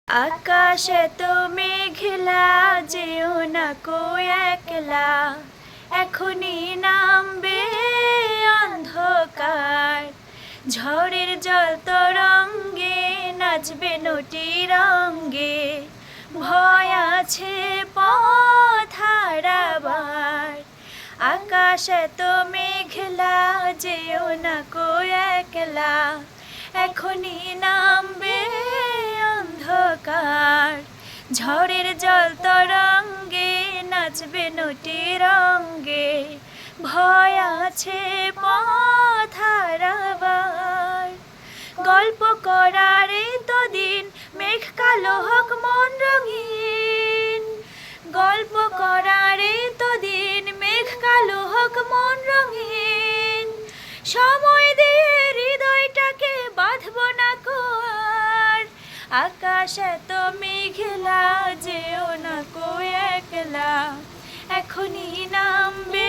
আকাশে তো মেঘলা, যেও না কো একলা, এখনই নামবে অন্ধকার। ঝড়ের জল তরঙ্গে নাচবে নটি রঙ্গে, ভয় আছে পথ হারাবার। আকাশে তো মেঘলা, যেও না কো একলা, এখনই নামবে অন্ধকার। ঝড়ের জল তরঙ্গে নাচবে নটি রঙ্গে, ভয় আছে পথ হারাবার। গল্প করার তো দিন, মেঘ কালো হোক মন রঙিন। গল্প করার তো দিন, মেঘ কালো হোক মন রঙিন। সময় দিয়ে হৃদয়টাকে বাঁধবো না কো আর। আকাশ এত মেঘলা, যেও না কো একলা, এখনই নামবে